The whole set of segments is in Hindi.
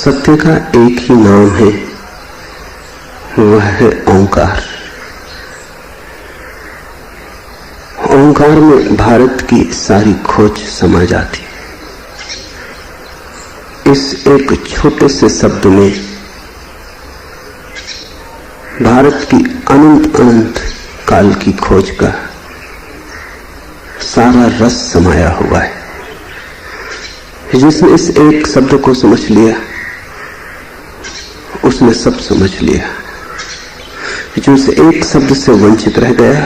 सत्य का एक ही नाम है, वह है ओंकार। ओंकार में भारत की सारी खोज समा जाती है। इस एक छोटे से शब्द में भारत की अनंत अनंत काल की खोज का सारा रस समाया हुआ है। जिसने इस एक शब्द को समझ लिया उसने सब समझ लिया। जो इस एक शब्द से वंचित रह गया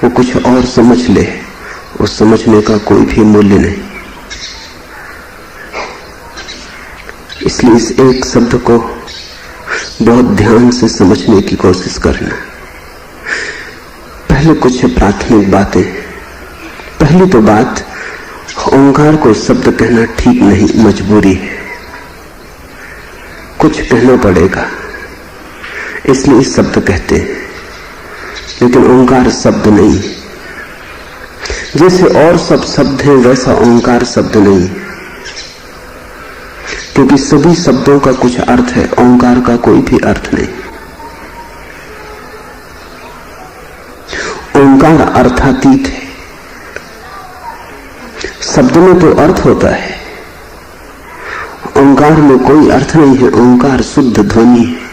वो कुछ और समझ ले, उस समझने का कोई भी मूल्य नहीं। इसलिए इस एक शब्द को बहुत ध्यान से समझने की कोशिश करना। पहले कुछ प्राथमिक बातें। पहली तो बात, ओंकार को शब्द कहना ठीक नहीं, मजबूरी है, कुछ कहना पड़ेगा, इसलिए इस शब्द कहते हैं। लेकिन ओंकार शब्द नहीं। जैसे और सब शब्द हैं वैसा ओंकार शब्द नहीं, क्योंकि सभी शब्दों का कुछ अर्थ है, ओंकार का कोई भी अर्थ नहीं। ओंकार अर्थातीत है। शब्द में तो अर्थ होता है, ओंकार में कोई अर्थ नहीं है। ओंकार शुद्ध ध्वनि है,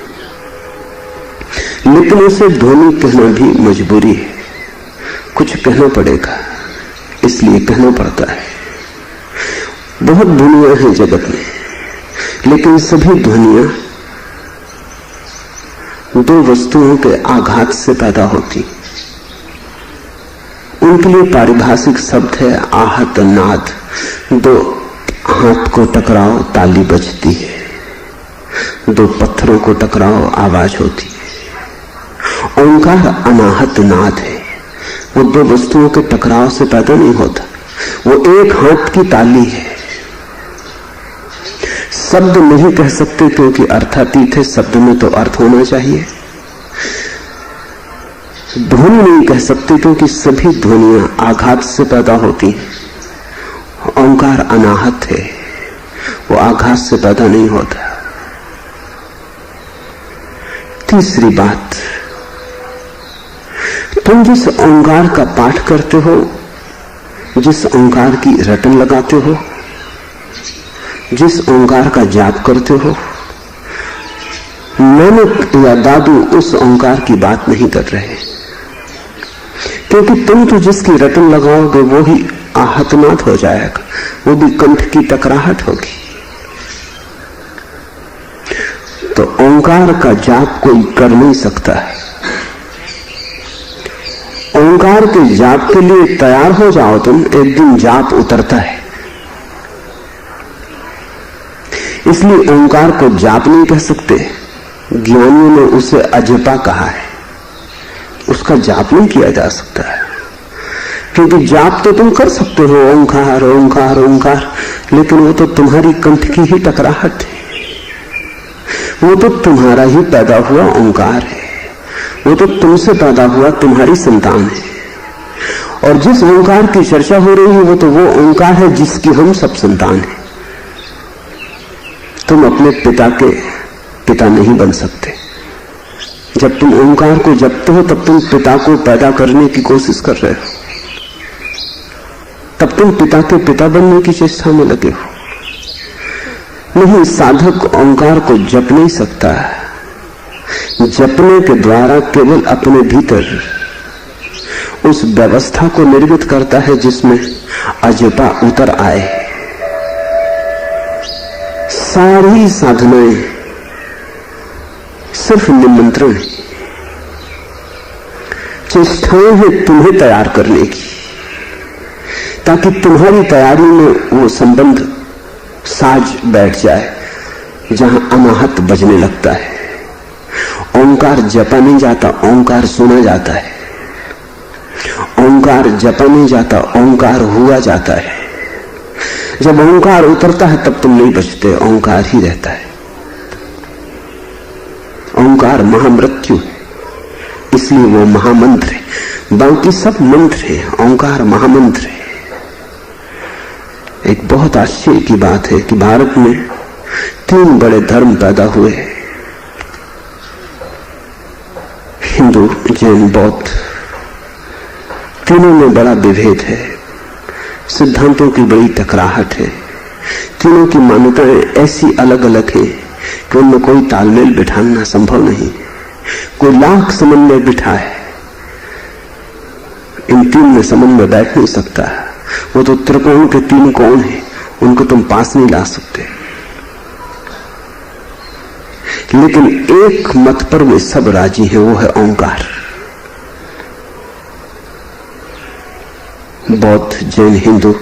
लेकिन उसे ध्वनि कहना भी मजबूरी है। कुछ कहना पड़ेगा, इसलिए कहना पड़ता है। बहुत ध्वनियां हैं जगत में, लेकिन सभी ध्वनियां दो वस्तुओं के आघात से पैदा होती। उनके लिए पारिभाषिक शब्द है आहत नाद। दो हाथ को टकराओ ताली बजती है, दो पत्थरों को टकराओ आवाज होती है। ओंकार अनाहत नाद है, वो दो वस्तुओं के टकराव से पैदा नहीं होता, वो एक हाथ की ताली है। शब्द नहीं कह सकते क्योंकि अर्थातीत है, शब्द में तो अर्थ होना चाहिए। ध्वनि नहीं कह सकते क्योंकि सभी ध्वनियां आघात से पैदा होती हैं। ओंकार अनाहत है, वो आघात से पैदा नहीं होता। तीसरी बात, तुम जिस ओंकार का पाठ करते हो, जिस ओंकार की रटन लगाते हो, जिस ओंकार का जाप करते हो, नानक या दादू उस ओंकार की बात नहीं कर रहे। क्योंकि तुम तो जिसकी रटन लगाओगे वो ही आहतनाद हो जाएगा, वो भी कंठ की टकराहट होगी। तो ओंकार का जाप कोई कर नहीं सकता है। ओंकार के जाप के लिए तैयार हो जाओ तुम, एक दिन जाप उतरता है। इसलिए ओंकार को जाप नहीं कह सकते। ज्ञानियों ने उसे अजपा कहा है, उसका जाप नहीं किया जा सकता है। क्योंकि जाप तो तुम कर सकते हो, ओंकार ओंकार ओंकार, लेकिन वो तो तुम्हारी कंठ की ही टकराहट है, वो तो तुम्हारा ही पैदा हुआ ओंकार है, वो तो तुमसे पैदा हुआ तुम्हारी संतान है। और जिस ओंकार की चर्चा हो रही है वो तो वो ओंकार है जिसकी हम सब संतान है। तुम अपने पिता के पिता नहीं बन सकते। जब तुम ओंकार को जपते हो तब तुम पिता को पैदा करने की कोशिश कर रहे हो, तब तुम पिता के पिता बनने की चेष्टा में लगे हो। नहीं, साधक ओंकार को जप नहीं सकता। जपने के द्वारा केवल अपने भीतर उस व्यवस्था को निर्मित करता है जिसमें अजपा उतर आए। सारी साधनाएं सिर्फ निमंत्रण, चेष्टाएं हैं तुम्हें तैयार करने की, ताकि तुम्हारी तैयारी में वो संबंध साज बैठ जाए जहां अनाहत बजने लगता है। ओंकार जपा नहीं जाता, ओंकार सुना जाता है। ओंकार जपा नहीं जाता, ओंकार हुआ जाता है। जब ओंकार उतरता है तब तुम नहीं बचते, ओंकार ही रहता है। ओंकार महामृत्यु है, इसलिए वो महामंत्र है। बाकी सब मंत्र है, ओंकार महामंत्र है। एक बहुत आश्चर्य की बात है कि भारत में तीन बड़े धर्म पैदा हुए, हिंदू, जैन, बौद्ध। तीनों में बड़ा विभेद है, सिद्धांतों की बड़ी टकराहट है। तीनों की मान्यताएं ऐसी अलग अलग हैं कि उनमें कोई तालमेल बिठाना संभव नहीं। कोई लाख समन्वय बिठाए, इन तीन में समन्वय बैठ नहीं सकता। वो तो त्रिकोण के तीन कोण हैं, उनको तुम पास नहीं ला सकते। लेकिन एक मत पर वे सब राजी हैं, वो है ओंकार। बौद्ध, जैन, हिंदू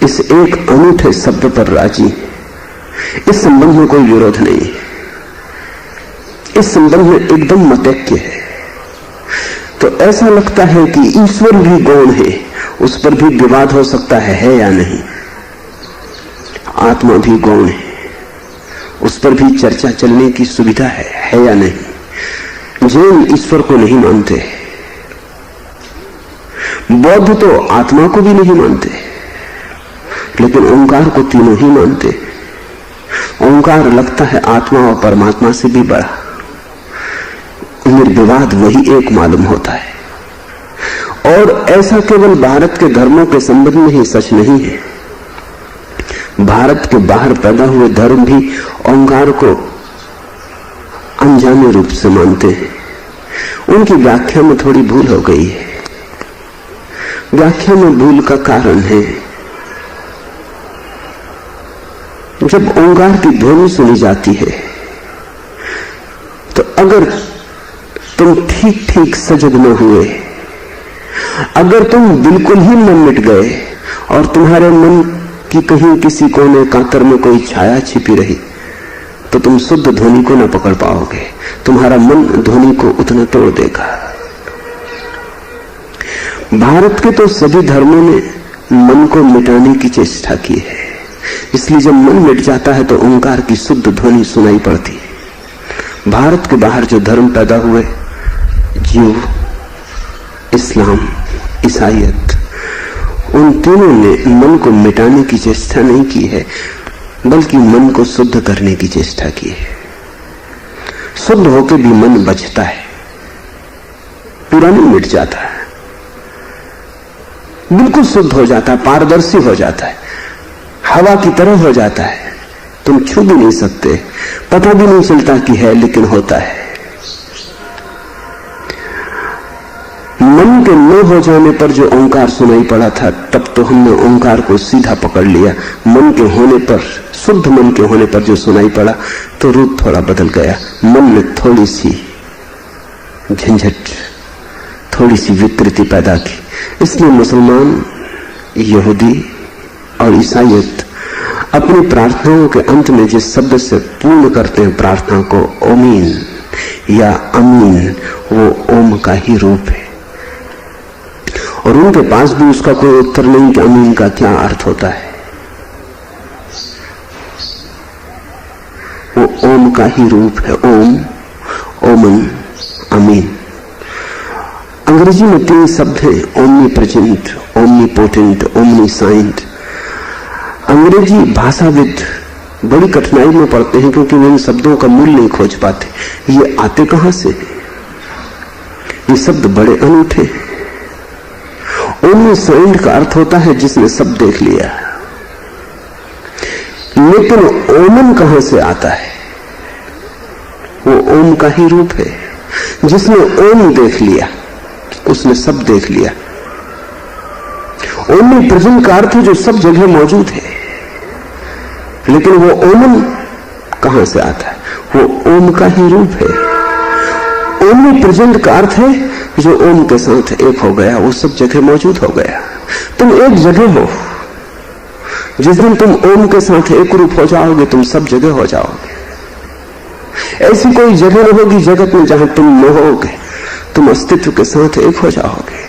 इस एक अनूठे शब्द पर राजी। इस संबंध में कोई विरोध नहीं है, इस संबंध में एकदम मतैक्य है। तो ऐसा लगता है कि ईश्वर भी गौण है, उस पर भी विवाद हो सकता है या नहीं। आत्मा भी गौण है, उस पर भी चर्चा चलने की सुविधा है या नहीं। जैन ईश्वर को नहीं मानते, बौद्ध तो आत्मा को भी नहीं मानते, लेकिन ओंकार को तीनों ही मानते। ओंकार लगता है आत्मा और परमात्मा से भी बड़ा। निर्विवाद वही एक मालूम होता है। और ऐसा केवल भारत के धर्मों के संबंध में ही सच नहीं है, भारत के बाहर पैदा हुए धर्म भी ओंकार को अनजाने रूप से मानते हैं। उनकी व्याख्या में थोड़ी भूल हो गई है। व्याख्या में भूल का कारण है, जब ओंकार की ध्वनि सुनी जाती है तो अगर तुम ठीक ठीक सजग न हुए, अगर तुम बिल्कुल ही मन मिट गए और तुम्हारे मन की कहीं किसी कोने कातर में कोई छाया छिपी रही, तो तुम शुद्ध ध्वनि को न पकड़ पाओगे। तुम्हारा मन ध्वनि को उतना तोड़ देगा। भारत के तो सभी धर्मों ने मन को मिटाने की चेष्टा की है, इसलिए जब मन मिट जाता है तो ओंकार की शुद्ध ध्वनि सुनाई पड़ती है। भारत के बाहर जो धर्म पैदा हुए, जीव, इस्लाम, ईसाईयत, उन तीनों ने मन को मिटाने की चेष्टा नहीं की है, बल्कि मन को शुद्ध करने की चेष्टा की है। शुद्ध होकर भी मन बचता है, पूरा नहीं मिट जाता है, बिल्कुल शुद्ध हो जाता है, पारदर्शी हो जाता है, हवा की तरह हो जाता है। तुम छू भी नहीं सकते, पता भी नहीं चलता कि है, लेकिन होता है। मन के न हो जाने पर जो ओंकार सुनाई पड़ा था, तब तो हमने ओंकार को सीधा पकड़ लिया। मन के होने पर, शुद्ध मन के होने पर जो सुनाई पड़ा, तो रूप थोड़ा बदल गया। मन में थोड़ी सी झंझट, थोड़ी सी विकृति पैदा की। इसलिए मुसलमान, यहूदी और ईसाईयत अपनी प्रार्थनाओं के अंत में जिस शब्द से पूर्ण करते हैं प्रार्थना को, ओमीन या अमीन, वो ओम का ही रूप है। और उनके पास भी उसका कोई उत्तर नहीं कि अमीन का क्या अर्थ होता है। वो ओम का ही रूप है, ओम, ओमन, अमीन। अंग्रेजी में तीन शब्द हैं, omnipresent, omnipotent, omniscient. अंग्रेजी भाषाविद बड़ी कठिनाई में पड़ते हैं, क्योंकि वे इन शब्दों का मूल नहीं खोज पाते। ये आते कहां से? ये शब्द बड़े अनूठे हैं। ओमनी साइंट का अर्थ होता है जिसने सब देख लिया, लेकिन ओमन कहां से आता है? वो ओम का ही रूप है। जिसने ओम देख लिया, उसने सब देख लिया। ओमनी प्रेजेंट का अर्थ है जो सब जगह मौजूद है, लेकिन वो ओमन कहां से आता है? वो ओम का ही रूप है। ओमनी प्रेजेंट का अर्थ है जो ओम के साथ एक हो गया, वो सब जगह मौजूद हो गया। तुम एक जगह हो। जिस दिन तुम ओम के साथ एक रूप हो जाओगे, तुम सब जगह हो जाओगे। ऐसी कोई जगह न होगी जगत में जहां तुम न होगे, तुम अस्तित्व के साथ एक हो जाओगे।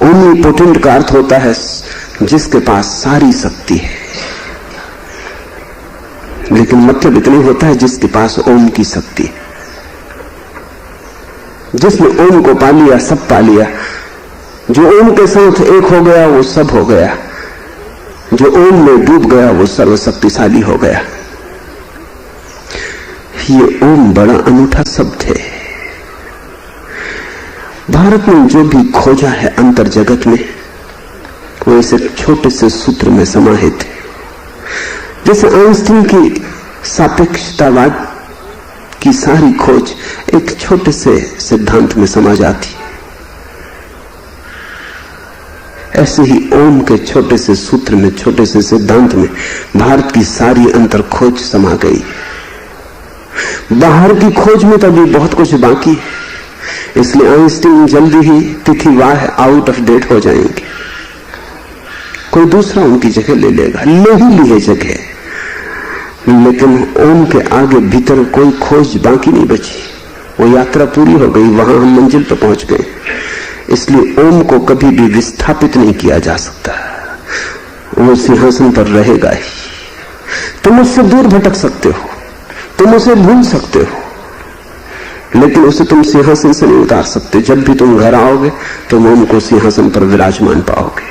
ओमनी पोटेंट का अर्थ होता है जिसके पास सारी शक्ति है, लेकिन मतलब इतना होता है जिसके पास ओम की शक्ति है। जिसने ओम को पा लिया, सब पा लिया। जो ओम के साथ एक हो गया, वो सब हो गया। जो ओम में डूब गया वो सर्वशक्तिशाली हो गया। ये ओम बड़ा अनूठा शब्द है। भारत ने जो भी खोजा है अंतर जगत में, वो इस एक छोटे से सूत्र में समाहित है। जैसे आइंस्टीन की सापेक्षतावाद की सारी खोज एक छोटे से सिद्धांत में समा जाती है, ऐसे ही ओम के छोटे से सूत्र में, छोटे से सिद्धांत में भारत की सारी अंतर खोज समा गई। बाहर की खोज में तो अभी बहुत कुछ बाकी है, इसलिए आइंस्टीन जल्दी ही तिथिवाह आउट ऑफ डेट हो जाएंगे, कोई दूसरा उनकी जगह ले लेगा, ले ही लिए जगह। लेकिन ओम के आगे भीतर कोई खोज बाकी नहीं बची, वो यात्रा पूरी हो गई, वहां हम मंजिल पर पहुंच गए। इसलिए ओम को कभी भी विस्थापित नहीं किया जा सकता, वो सिंहासन पर रहेगा ही। तुम उससे दूर भटक सकते हो, तुम उसे भूल सकते हो, लेकिन उसे तुम सिंहासन से नहीं उतार सकते। जब भी तुम घर आओगे तुम ओम को सिंहासन पर विराजमान पाओगे।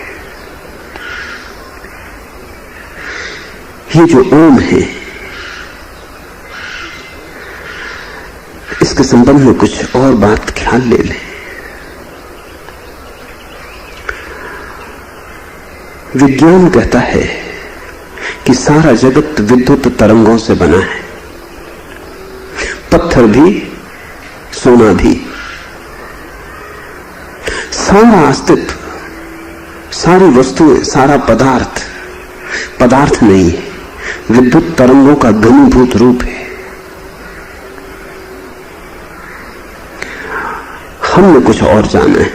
ये जो ओम है, इसके संबंध में कुछ और बात ख्याल ले लें। विज्ञान कहता है कि सारा जगत विद्युत तरंगों से बना है, पत्थर भी, सोना भी, सारा अस्तित्व, सारी वस्तुएं, सारा पदार्थ पदार्थ नहीं है, विद्युत तरंगों का घनीभूत रूप है। हमने कुछ और जाना है,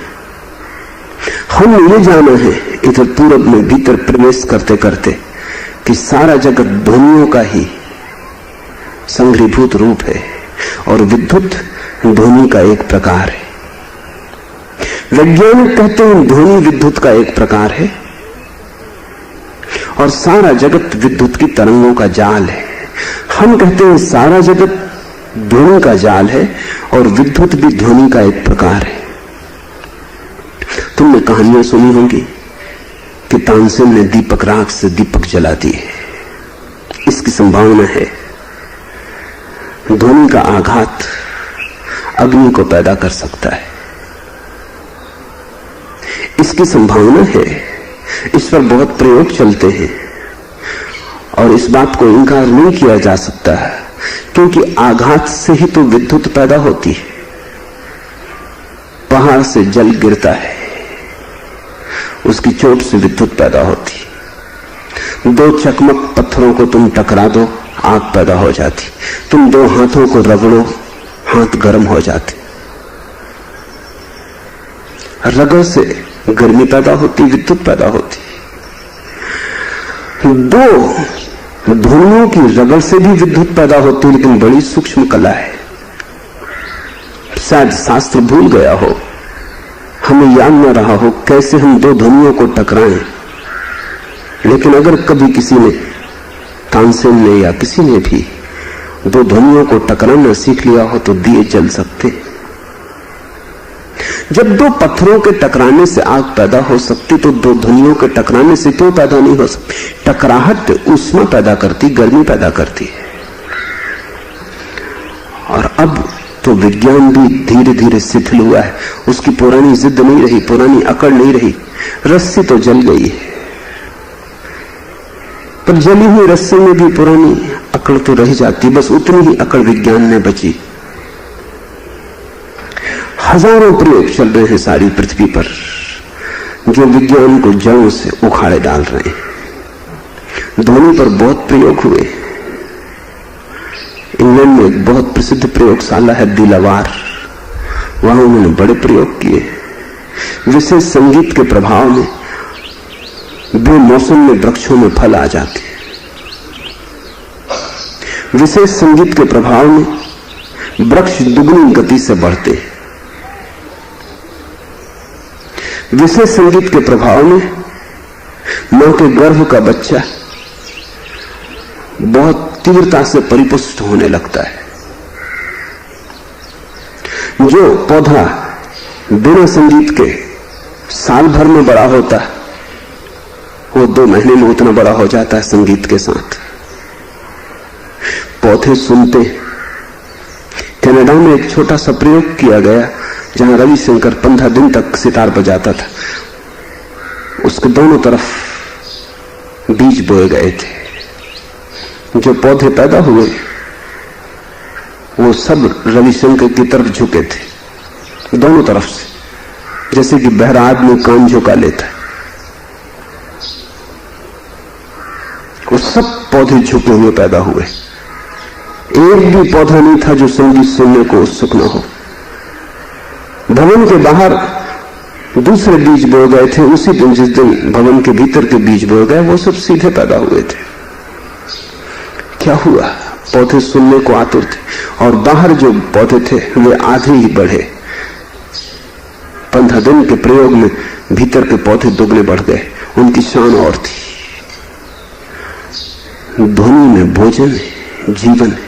हमने ये जाना है इधर पूरब में भीतर प्रवेश करते करते कि सारा जगत ध्वनियों का ही संग्रहीभूत रूप है और विद्युत ध्वनि का एक प्रकार है। वैज्ञानिक कहते हैं ध्वनि विद्युत का एक प्रकार है और सारा जगत विद्युत की तरंगों का जाल है। हम कहते हैं सारा जगत ध्वनि का जाल है और विद्युत भी ध्वनि का एक प्रकार है। तुमने कहानियां सुनी होंगी कि तानसेन ने दीपक राख से दीपक जला दिए। इसकी संभावना है ध्वनि का आघात अग्नि को पैदा कर सकता है, इसकी संभावना है। इस पर बहुत प्रयोग चलते हैं और इस बात को इनकार नहीं किया जा सकता है, क्योंकि आघात से ही तो विद्युत पैदा होती है। पहाड़ से जल गिरता है, उसकी चोट से विद्युत पैदा होती है। दो चकमक पत्थरों को तुम टकरा दो, आग पैदा हो जाती। तुम दो हाथों को रगड़ो, हाथ गर्म हो जाते। रगड़ से गर्मी पैदा होती, विद्युत पैदा होती। दो ध्वनियों की रगड़ से भी विद्युत पैदा होती, लेकिन बड़ी सूक्ष्म कला है। शायद शास्त्र भूल गया हो, हमें याद न रहा हो कैसे हम दो ध्वनियों को टकराएं। लेकिन अगर कभी किसी ने, तानसेन ने या किसी ने भी दो ध्वनियों को टकराना सीख लिया हो तो दिए जल सकते। जब दो पत्थरों के टकराने से आग पैदा हो सकती तो दो ध्वनियों के टकराने से क्यों पैदा नहीं हो सकती? टकराहट ऊष्मा पैदा करती, गर्मी पैदा करती है। और अब तो विज्ञान भी धीरे धीरे शिथिल हुआ है, उसकी पुरानी जिद नहीं रही, पुरानी अकड़ नहीं रही। रस्सी तो जल गई है, पर जली हुई रस्सी में भी पुरानी अकड़ तो रह जाती, बस उतनी ही अकड़ विज्ञान में बची। हजारों प्रयोग चल रहे हैं सारी पृथ्वी पर जो विज्ञान को जड़ों से उखाड़े डाल रहे हैं। ध्वनि पर बहुत प्रयोग हुए। इंग्लैंड में एक बहुत प्रसिद्ध प्रयोगशाला है दिलावार, वहां उन्होंने बड़े प्रयोग किए। विशेष संगीत के प्रभाव में बेमौसम में वृक्षों में फल आ जाते, विशेष संगीत के प्रभाव में वृक्ष दुगनी गति से बढ़ते, विशेष संगीत के प्रभाव में मां के गर्भ का बच्चा बहुत तीव्रता से परिपुष्ट होने लगता है। जो पौधा बिना संगीत के साल भर में बड़ा होता है वो 2 महीने में उतना बड़ा हो जाता है संगीत के साथ। पौधे सुनते। कनाडा में एक छोटा सा प्रयोग किया गया जहां रविशंकर 15 दिन तक सितार बजाता था। उसके दोनों तरफ बीज बोए गए थे। जो पौधे पैदा हुए वो सब रविशंकर की तरफ झुके थे, दोनों तरफ से, जैसे कि बहरा आदमी कान झुका लेता है। वो सब पौधे झुके हुए पैदा हुए। एक भी पौधा नहीं था जो संगीत सुनने को उत्सुक न हो। भवन के बाहर दूसरे बीज बोए गए थे। उसी दिन जिस दिन भवन के भीतर के बीज बोए गए वो सब सीधे पैदा हुए थे। क्या हुआ? पौधे सुनने को आतुर थे और बाहर जो पौधे थे वे आधे ही बढ़े। 15 दिन के प्रयोग में भीतर के पौधे दुगने बढ़ गए। उनकी शान और थी। ध्वनि में भोजन है, जीवन है।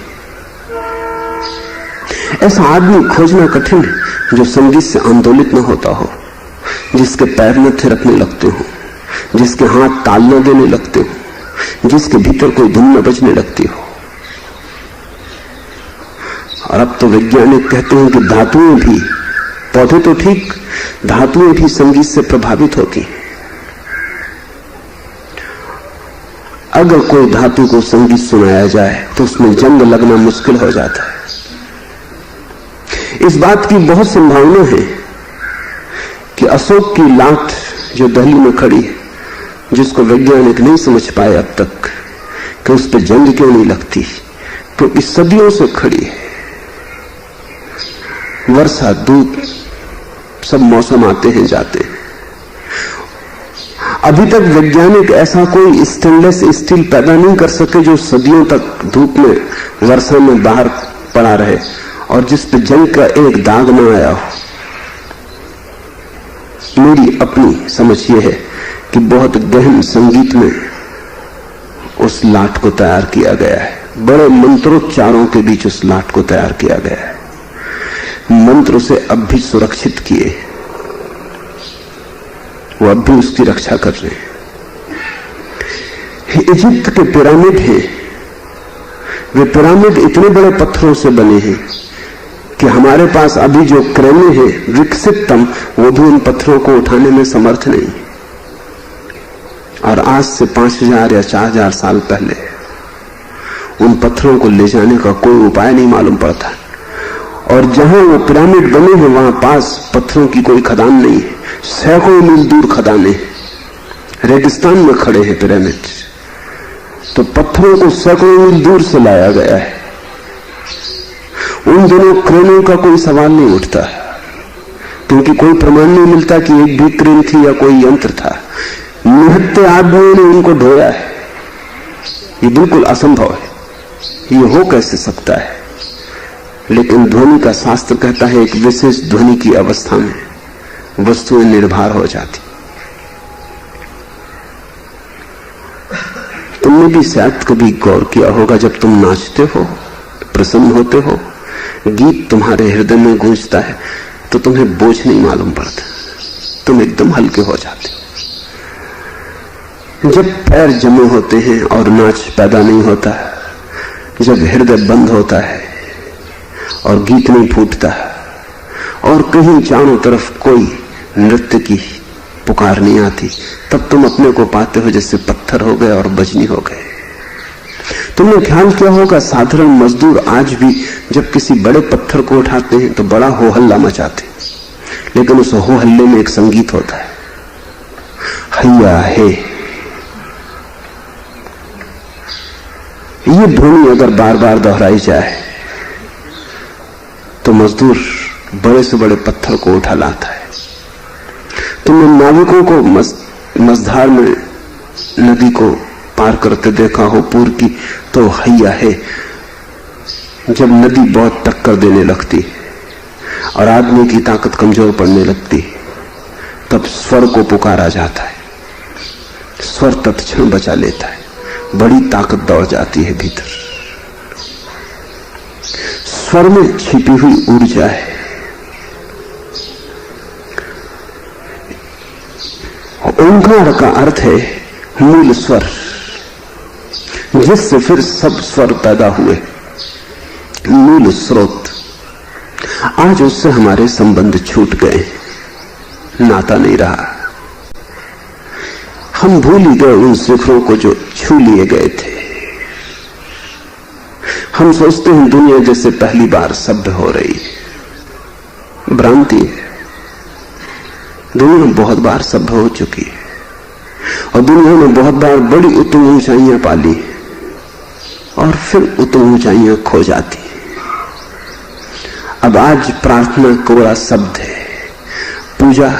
ऐसा आदमी खोजना कठिन है जो संगीत से आंदोलित न होता हो, जिसके पैर न थिरकने लगते हो, जिसके हाथ ताल न देने लगते हो, जिसके भीतर कोई धुन न बजने लगती हो। और अब तो वैज्ञानिक कहते हैं कि धातुएं भी, पौधे तो ठीक, धातुएं भी संगीत से प्रभावित होती हैं। अगर कोई धातु को संगीत सुनाया जाए तो उसमें जंग लगना मुश्किल हो जाता है। इस बात की बहुत संभावना है कि अशोक की लाठ जो दिल्ली में खड़ी है, जिसको वैज्ञानिक नहीं समझ पाए अब तक कि उस पर जंग क्यों नहीं लगती, क्योंकि सदियों से खड़ी है। वर्षा, धूप, सब मौसम आते हैं जाते हैं। अभी तक वैज्ञानिक ऐसा कोई स्टेनलेस स्टील पैदा नहीं कर सके जो सदियों तक धूप में, वर्षा में बाहर पड़ा रहे और जिस पे जंग का एक दाग न आया हो। मेरी अपनी समझ यह है कि बहुत गहन संगीत में उस लाट को तैयार किया गया है। बड़े मंत्रोच्चारों के बीच उस लाट को तैयार किया गया है। मंत्र उसे अब भी सुरक्षित किए, वो अब भी उसकी रक्षा कर रहे हैं। इजिप्ट के पिरामिड हैं, वे पिरामिड इतने बड़े पत्थरों से बने हैं कि हमारे पास अभी जो क्रेनें हैं विकसिततम, वो भी उन पत्थरों को उठाने में समर्थ नहीं। और आज से 5000 या 4000 साल पहले उन पत्थरों को ले जाने का कोई उपाय नहीं मालूम पड़ता। और जहां वो पिरामिड बने हैं वहां पास पत्थरों की कोई खदान नहीं है। सैकड़ों मील दूर खदानें, रेगिस्तान में खड़े हैं पिरामिड। तो पत्थरों को सैकड़ों मील दूर से लाया गया है। उन दिनों क्रेनों का कोई सवाल नहीं उठता, क्योंकि कोई प्रमाण नहीं मिलता कि एक भी क्रेन थी या कोई यंत्र था। निहत्ते आदमियों ने उनको ढोया है। ये बिल्कुल असंभव है। ये हो कैसे सकता है? लेकिन ध्वनि का शास्त्र कहता है एक विशेष ध्वनि की अवस्था में वस्तुएं निर्भर हो जाती। तुमने भी शायद कभी गौर किया होगा, जब तुम नाचते हो, प्रसन्न होते हो, गीत तुम्हारे हृदय में गूंजता है तो तुम्हें बोझ नहीं मालूम पड़ता, तुम एकदम हल्के हो जाते हो। जब पैर जमे होते हैं और नाच पैदा नहीं होता, जब हृदय बंद होता है और गीत नहीं फूटता और कहीं चारों तरफ कोई नृत्य की पुकार नहीं आती, तब तुम अपने को पाते हो जैसे पत्थर हो गए और बजनी हो गए। तुमने ख्याल किया होगा साधारण मजदूर आज भी जब किसी बड़े पत्थर को उठाते हैं तो बड़ा हो हल्ला मचाते, लेकिन उस हो हल्ले में एक संगीत होता है, हैया हे। ये ध्वनि अगर बार बार दोहराई जाए तो मजदूर बड़े से बड़े पत्थर को उठा लाता है। तुमने नाविकों को मझधार में नदी को पार करते देखा हो पूर की, तो हैया है। जब नदी बहुत टक्कर देने लगती और आदमी की ताकत कमजोर पड़ने लगती, तब स्वर को पुकारा जाता है। स्वर तत्क्षण बचा लेता है, बड़ी ताकत दौड़ जाती है भीतर। स्वर में छिपी हुई ऊर्जा है। ओंकार का अर्थ है मूल स्वर, जिससे फिर सब स्वर पैदा हुए, मूल स्रोत। आज उससे हमारे संबंध छूट गए, नाता नहीं रहा। हम भूल ही गए उन शिखरों को जो छू लिए गए थे। हम सोचते हैं दुनिया जैसे पहली बार सभ्य हो रही है। भ्रांति है। दुनिया बहुत बार सभ्य हो चुकी है और दुनिया ने बहुत बार बड़ी उत्तम ऊंचाइयां पाली और फिर उत्तम ऊंचाइयां खो जाती। अब आज प्रार्थना कोरा शब्द है, पूजा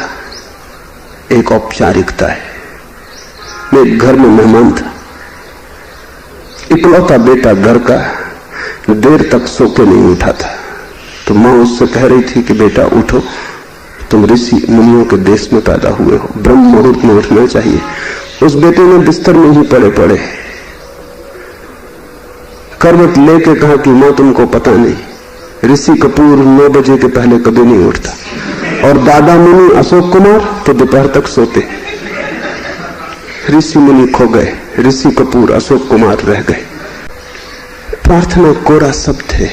एक औपचारिकता है। मैं एक घर में मेहमान था, इकलौता बेटा घर का, देर तक सो के नहीं उठा था। तो मां उससे कह रही थी कि बेटा उठो, तुम ऋषि मुनियों के देश में पैदा हुए हो, ब्रह्म मुहूर्त में उठना चाहिए। उस बेटे ने बिस्तर में ही पड़े पड़े करवट लेके कहा कि मां तुमको पता नहीं, ऋषि कपूर 9 बजे के पहले कभी नहीं उठता और दादा मुनि अशोक कुमार तो दोपहर तक सोते। ऋषि मुनि खो गए, ऋषि कपूर अशोक कुमार रह गए। प्रार्थना कोरा शब्द है,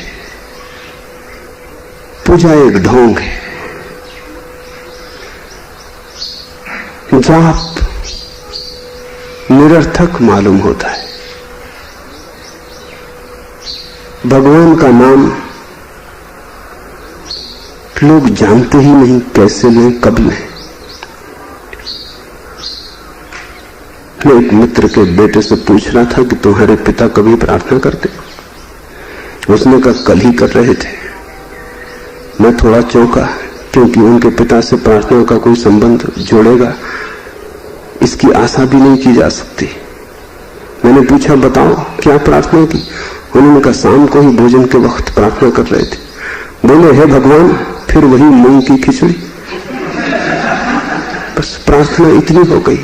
पूजा एक ढोंग है। जाप निरर्थक मालूम होता है। भगवान का नाम लोग जानते ही नहीं, कैसे लें, कब लें। मैं एक मित्र के बेटे से पूछ रहा था कि तुम्हारे पिता कभी प्रार्थना करते? उसने कहा कल ही कर रहे थे। मैं थोड़ा चौंका, क्योंकि उनके पिता से प्रार्थना का कोई संबंध जोड़ेगा इसकी आशा भी नहीं की जा सकती। मैंने पूछा बताओ क्या प्रार्थना की? उन्होंने कहा शाम को ही भोजन के वक्त प्रार्थना कर रहे थे। बोले हे भगवान, फिर वही मूंग की खिचड़ी। बस प्रार्थना इतनी हो गई।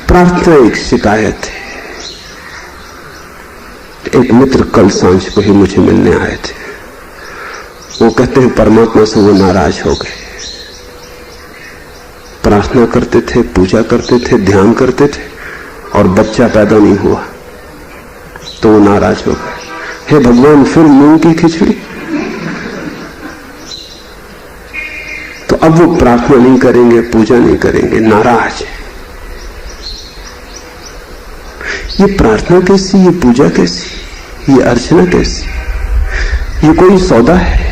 प्रार्थना एक शिकायत है। एक मित्र कल सांझ को ही मुझे मिलने आए थे। वो कहते हैं परमात्मा से वो नाराज हो गए। प्रार्थना करते थे, पूजा करते थे, ध्यान करते थे और बच्चा पैदा नहीं हुआ तो वो नाराज हो गए। हे भगवान, फिर मूंग की खिचड़ी? तो अब वो प्रार्थना नहीं करेंगे, पूजा नहीं करेंगे, नाराज है। ये प्रार्थना कैसी, ये पूजा कैसी, ये अर्चना कैसी? ये कोई सौदा है?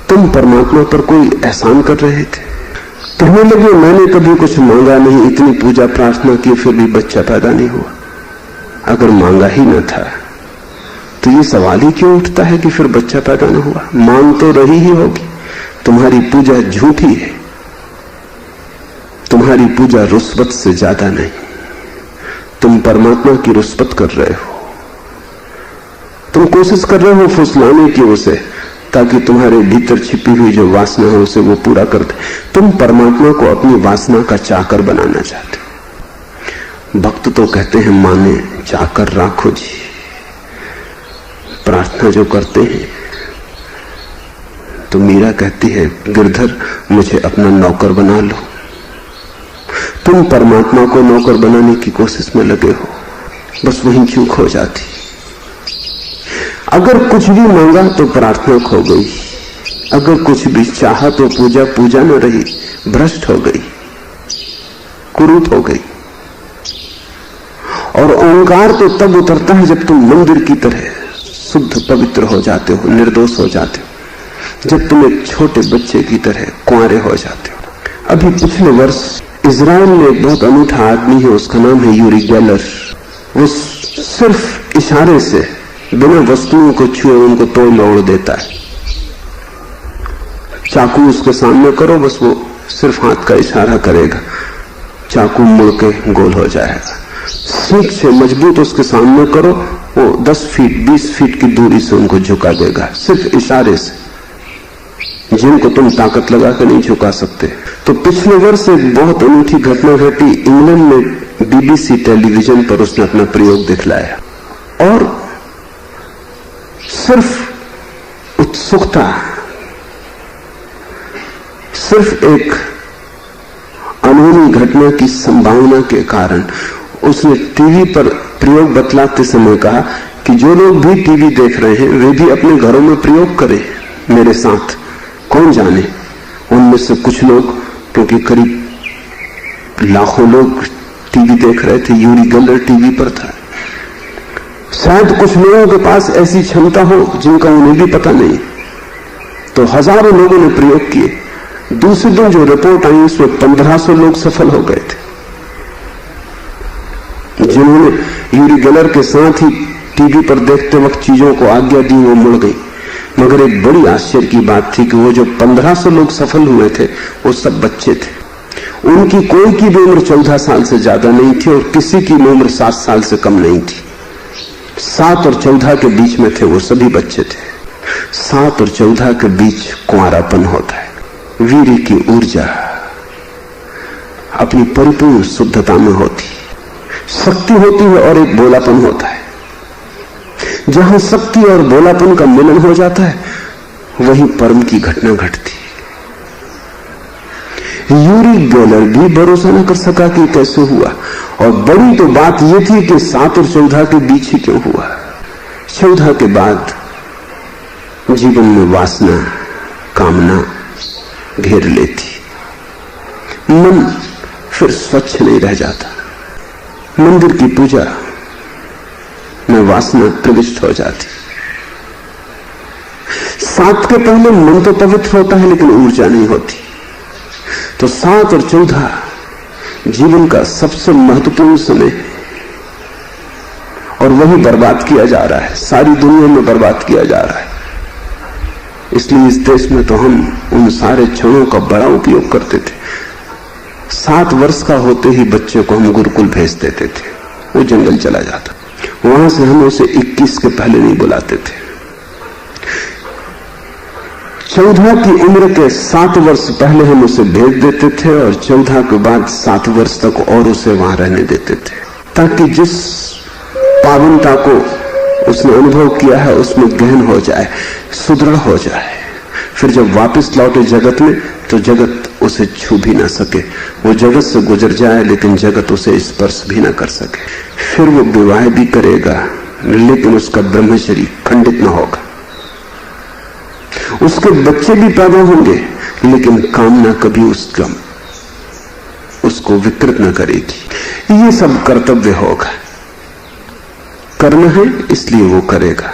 तुम परमात्मा पर कोई एहसान कर रहे थे। कहने लगे मैंने कभी कुछ मांगा नहीं, इतनी पूजा प्रार्थना की, फिर भी बच्चा पैदा नहीं हुआ। अगर मांगा ही न था तो ये सवाल ही क्यों उठता है कि फिर बच्चा पैदा न हुआ? मांग तो रही ही होगी। तुम्हारी पूजा झूठी है, तुम्हारी पूजा रुस्वत से ज्यादा नहीं। तुम परमात्मा की रुस्वत कर रहे हो। तुम कोशिश कर रहे हो फुसलाने की उसे, ताकि तुम्हारे भीतर छिपी हुई जो वासना है उसे वो पूरा कर दे। तुम परमात्मा को अपनी वासना का चाकर बनाना चाहते हो। भक्त तो कहते हैं माने चाकर राखो जी। प्रार्थना जो करते हैं तो मीरा कहती है गिरधर मुझे अपना नौकर बना लो। तुम परमात्मा को नौकर बनाने की कोशिश में लगे हो, बस वहीं चूक हो जाती। अगर कुछ भी मांगा तो प्रार्थना खो गई, अगर कुछ भी चाहा तो पूजा पूजा न रही, भ्रष्ट हो गई, कुरूप हो गई। और ओंकार तो तब उतरता है जब तुम मंदिर की तरह शुद्ध पवित्र हो जाते हो, निर्दोष हो जाते हो, जब तुम एक छोटे बच्चे की तरह कुंवारे हो जाते हो। अभी पिछले वर्ष इजराइल में एक बहुत अनूठा आदमी है, उसका नाम है यूरी गेलर। वो सिर्फ इशारे से बिना वस्तुओं को छुए उनको तोड़ मरोड़ देता है। चाकू उसके सामने करो, बस वो सिर्फ हाथ का इशारा करेगा, चाकू मुड़ के गोल हो जाएगा। सीट से मजबूत उसके सामने करो, वो 10 फीट 20 फीट की दूरी से उनको झुका देगा, सिर्फ इशारे से, जिनको तुम ताकत लगा कर नहीं झुका सकते। तो पिछले वर्ष एक बहुत अनूठी घटना घटी। इंग्लैंड में बीबीसी टेलीविजन पर उसने अपना प्रयोग दिखलाया और सिर्फ उत्सुकता, सिर्फ एक अनहोनी घटना की संभावना के कारण उसने टीवी पर प्रयोग बतलाते समय कहा कि जो लोग भी टीवी देख रहे हैं वे भी अपने घरों में प्रयोग करें मेरे साथ। कौन जाने उनमें से कुछ लोग, क्योंकि करीब लाखों लोग टीवी देख रहे थे, यूरी गेलर टीवी पर था, शायद कुछ लोगों के पास ऐसी क्षमता हो जिनका उन्हें भी पता नहीं। तो हजारों लोगों ने प्रयोग किए। दूसरे दिन जो रिपोर्ट आई उसमें 1500 लोग सफल हो गए थे जिन्होंने यूरी गेलर के साथ ही टीवी पर देखते वक्त चीजों को आज्ञा दी, वो मुड़ गई। मगर एक बड़ी आश्चर्य की बात थी कि वो जो 1500 लोग सफल हुए थे वो सब बच्चे थे। उनकी कोई की भी उम्र 14 साल से ज्यादा नहीं थी और किसी की उम्र 7 साल से कम नहीं थी। 7 और 14 के बीच में थे वो सभी बच्चे थे। 7 और 14 के बीच कुंवारापन होता है। वीर्य की ऊर्जा अपनी परिपूर्ण शुद्धता में होती, शक्ति होती है और एक भोलापन होता है। जहां शक्ति और भोलापन का मिलन हो जाता है वही परम की घटना घटती है। यूरी गेलर भी भरोसा न कर सका कि कैसे हुआ, और बड़ी तो बात यह थी कि 7 और 14 के बीच ही क्यों हुआ। 14 के बाद जीवन में वासना, कामना घेर लेती, मन फिर स्वच्छ नहीं रह जाता, मंदिर की पूजा में वासना प्रविष्ट हो जाती। 7 के पहले मन तो पवित्र होता है लेकिन ऊर्जा नहीं होती। तो 7 और 14 जीवन का सबसे महत्वपूर्ण समय है और वही बर्बाद किया जा रहा है, सारी दुनिया में बर्बाद किया जा रहा है। इसलिए इस देश में तो हम उन सारे क्षणों का बड़ा उपयोग करते थे। 7 वर्ष का होते ही बच्चे को हम गुरुकुल भेज देते थे, वो जंगल चला जाता, वहां से हम उसे 21 के पहले नहीं बुलाते थे। 14 की उम्र के 7 वर्ष पहले हम उसे भेज देते थे और 14 के बाद 7 वर्ष तक और उसे वहां रहने देते थे, ताकि जिस पावनता को उसने अनुभव किया है उसमें गहन हो जाए, सुदृढ़ हो जाए। फिर जब वापस लौटे जगत में तो जगत उसे छू भी ना सके, वो जगत से गुजर जाए लेकिन जगत उसे स्पर्श भी ना कर सके। फिर वो विवाह भी करेगा लेकिन उसका ब्रह्मचर्य खंडित ना होगा, उसके बच्चे भी पैदा होंगे लेकिन कामना कभी उसको विकृत न करेगी। ये सब कर्तव्य होगा, करना है इसलिए वो करेगा,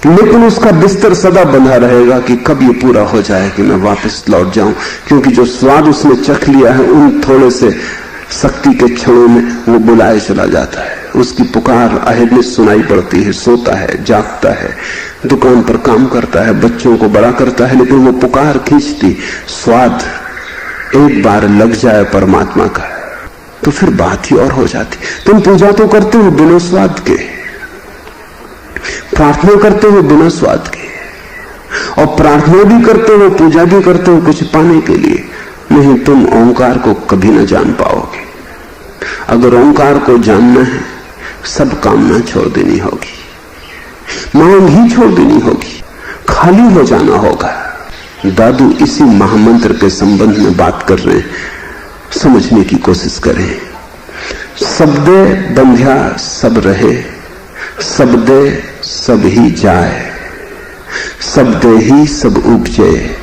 लेकिन उसका बिस्तर सदा बंधा रहेगा कि कब ये पूरा हो जाए कि मैं वापस लौट जाऊं, क्योंकि जो स्वाद उसने चख लिया है उन थोड़े से शक्ति के क्षणों में वो बुलाए चला जाता है। उसकी पुकार अहिर्निश सुनाई पड़ती है, सोता है, जागता है, दुकान पर काम करता है, बच्चों को बड़ा करता है, लेकिन वो पुकार खींचती। स्वाद एक बार लग जाए परमात्मा का तो फिर बात ही और हो जाती। तुम पूजा तो करते हो बिना स्वाद के, प्रार्थना करते हो बिना स्वाद के, और प्रार्थना भी करते हो, पूजा भी करते हो कुछ पाने के लिए, नहीं तुम ओंकार को कभी ना जान पाओगे। अगर ओंकार को जानना है सब कामना छोड़ देनी होगी, मांग ही छोड़ देनी होगी, खाली हो जाना होगा। दादू इसी महामंत्र के संबंध में बात कर रहे हैं, समझने की कोशिश करें। शब्दे बंध्या सब रहे, शब्दे सब ही जाए, शब्दे ही सब उपजे,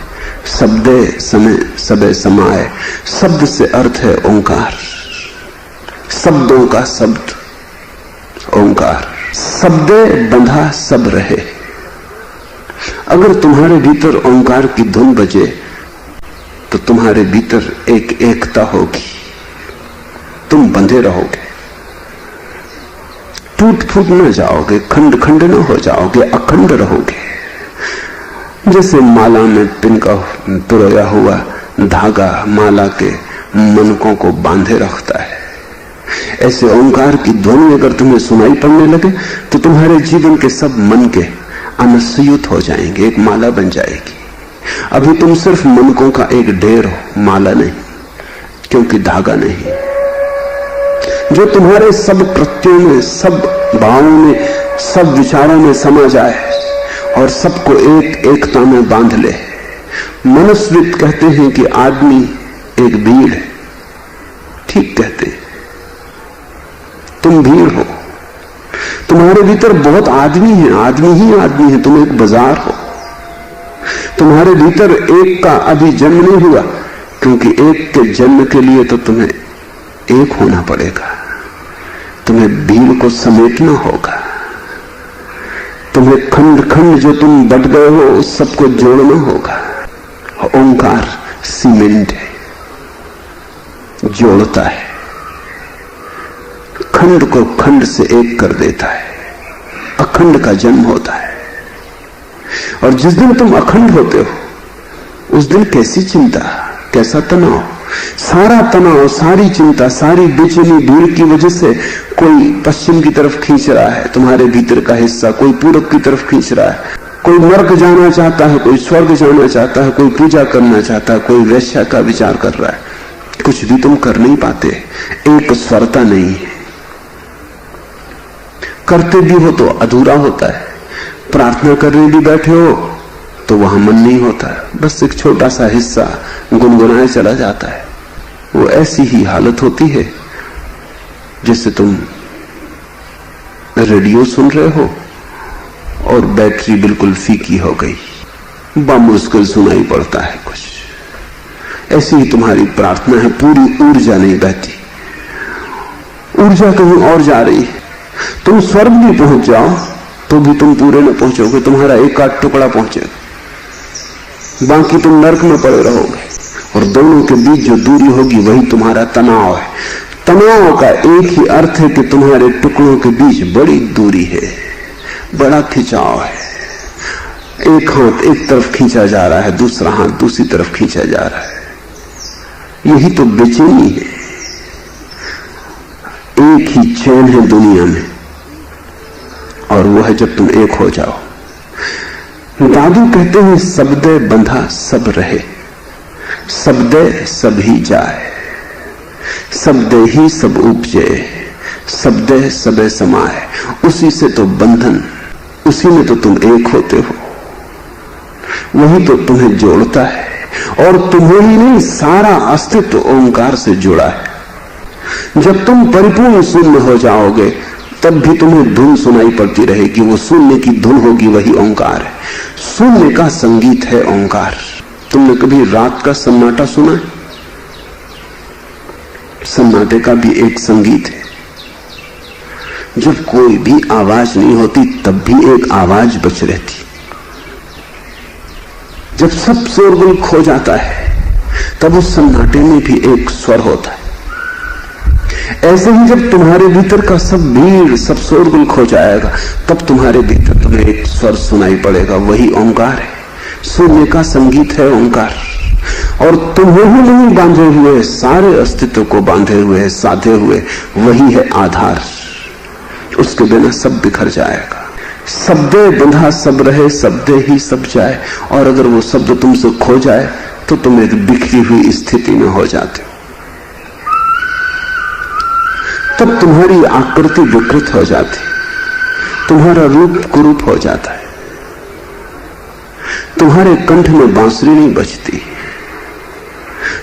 शब्दे समय सबे समाए। शब्द से अर्थ है ओंकार, शब्दों का शब्द ओंकार। शब्दे बंधा सब रहे। अगर तुम्हारे भीतर ओंकार की धुन बजे तो तुम्हारे भीतर एक एकता होगी, तुम बंधे रहोगे, टूट फूट न जाओगे, खंड खंड न हो जाओगे, अखंड रहोगे। जैसे माला में पिनका पिरोया हुआ धागा माला के मनकों को बांधे रखता है, ऐसे ओंकार की ध्वनि अगर तुम्हें सुनाई पड़ने लगे तो तुम्हारे जीवन के सब मन के अनसयुत हो जाएंगे, एक माला बन जाएगी। अभी तुम सिर्फ मनकों का एक ढेर हो, माला नहीं, क्योंकि धागा नहीं। जो तुम्हारे सब कृत्यों में, सब भावों में, सब विचारों में समा जाए और सबको एक एकता में बांध ले, मनस्विद कहते हैं कि आदमी एक भीड़ है। ठीक कहते हैं, तुम भीड़ हो। तुम्हारे भीतर बहुत आदमी है, आदमी ही आदमी है। तुम एक बाजार हो। तुम्हारे भीतर एक का अभी जन्म नहीं हुआ, क्योंकि एक के जन्म के लिए तो तुम्हें एक होना पड़ेगा। तुम्हें भीड़ को समेटना होगा। तुम्हें खंड खंड जो तुम बट गए हो उस सबको जोड़ना होगा। ओंकार सीमेंट है, जोड़ता है, खंड को खंड से एक कर देता है। अखंड का जन्म होता है। और जिस दिन तुम अखंड होते हो उस दिन कैसी चिंता, कैसा तनाव। सारा तनाव, सारी चिंता, सारी बेचैनी भीड़ की वजह से कोई पश्चिम की तरफ खींच रहा है तुम्हारे भीतर का हिस्सा, कोई पूरब की तरफ खींच रहा है, कोई नर्क जाना चाहता है, कोई स्वर्ग जाना चाहता है, कोई पूजा करना चाहता है, कोई वैश्या का विचार कर रहा है। कुछ भी तुम कर नहीं पाते, एक स्वरता नहीं है। करते भी हो तो अधूरा होता है। प्रार्थना करने भी बैठे हो तो वहां मन नहीं होता है, बस एक छोटा सा हिस्सा गुनगुनाए चला जाता है। वो ऐसी ही हालत होती है जैसे तुम रेडियो सुन रहे हो और बैटरी बिल्कुल फीकी हो गई, बामुश्किल सुनाई पड़ता है कुछ। ऐसी ही तुम्हारी प्रार्थना है, पूरी ऊर्जा नहीं बहती, ऊर्जा कहीं और जा रही है। तुम स्वर्ग भी पहुंच जाओ तो भी तुम पूरे न पहुंचोगे, तुम्हारा एक आध टुकड़ा पहुंचेगा, बाकी तुम नरक में पड़े रहोगे। और दोनों के बीच जो दूरी होगी वही तुम्हारा तनाव है। तनाव का एक ही अर्थ है कि तुम्हारे टुकड़ों के बीच बड़ी दूरी है, बड़ा खिंचाव है। एक हाथ एक तरफ खींचा जा रहा है, दूसरा हाथ दूसरी तरफ खींचा जा रहा है। यही तो बेचैनी है। एक ही चैन है दुनिया में और वो है जब तुम एक हो जाओ। दादू कहते हैं सबदे बंधा सब रहे, सबदे सब ही जाए, सबदे ही सब उपजे, सबदे सबे समाए। उसी से तो बंधन, उसी में तो तुम एक होते हो, वही तो तुम्हें जोड़ता है। और तुम्हें ही नहीं, सारा अस्तित्व ओंकार से जुड़ा है। जब तुम परिपूर्ण शून्य हो जाओगे तब भी तुम्हें धुन सुनाई पड़ती रहेगी। वो शून्य की धुन होगी, वही ओंकार है। शून्य का संगीत है ओंकार। तुमने कभी रात का सन्नाटा सुना है? सन्नाटे का भी एक संगीत है। जब कोई भी आवाज नहीं होती तब भी एक आवाज बच रहती। जब सब शोरगुल खो जाता है तब उस सन्नाटे में भी एक स्वर होता है। ऐसे ही जब तुम्हारे भीतर का सब भीड़, सब शोरगुल खो जाएगा तब तुम्हारे भीतर तुम्हें एक स्वर सुनाई पड़ेगा, वही ओंकार है। शून्य का संगीत है ओंकार। और तुम्हें ही नहीं बांधे हुए, सारे अस्तित्व को बांधे हुए, साधे हुए, वही है आधार। उसके बिना सब बिखर जाएगा। शब्दे बंधा सब रहे, शब्दे ही सब जाए। और अगर वो शब्द तुमसे खो जाए तो तुम एक बिखरी हुई स्थिति में हो जाते हो। तब तुम्हारी आकृति विकृत हो जाती, तुम्हारा रूप कुरूप हो जाता है, तुम्हारे कंठ में बांसुरी नहीं बजती,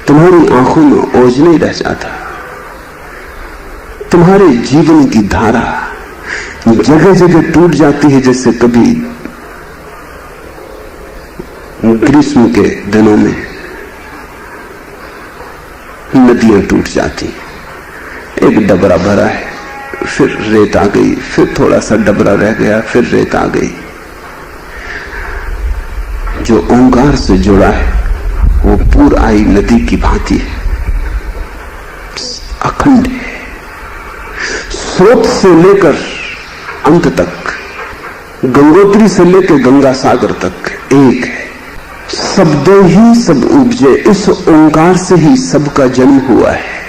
तुम्हारी आंखों में ओझ नहीं रह जाता, तुम्हारे जीवन की धारा जगह जगह टूट जाती है। जैसे कभी ग्रीष्म के दिनों में नदियां टूट जाती, एक डबरा भरा है, फिर रेत आ गई, फिर थोड़ा सा डबरा रह गया, फिर रेत आ गई। जो ओंकार से जुड़ा है वो पूर आई नदी की भांति है, अखंड है। स्रोत से लेकर अंत तक, गंगोत्री से लेकर गंगा सागर तक एक है। शब्दे ही सब उपजे, इस ओंकार से ही सबका जन्म हुआ है।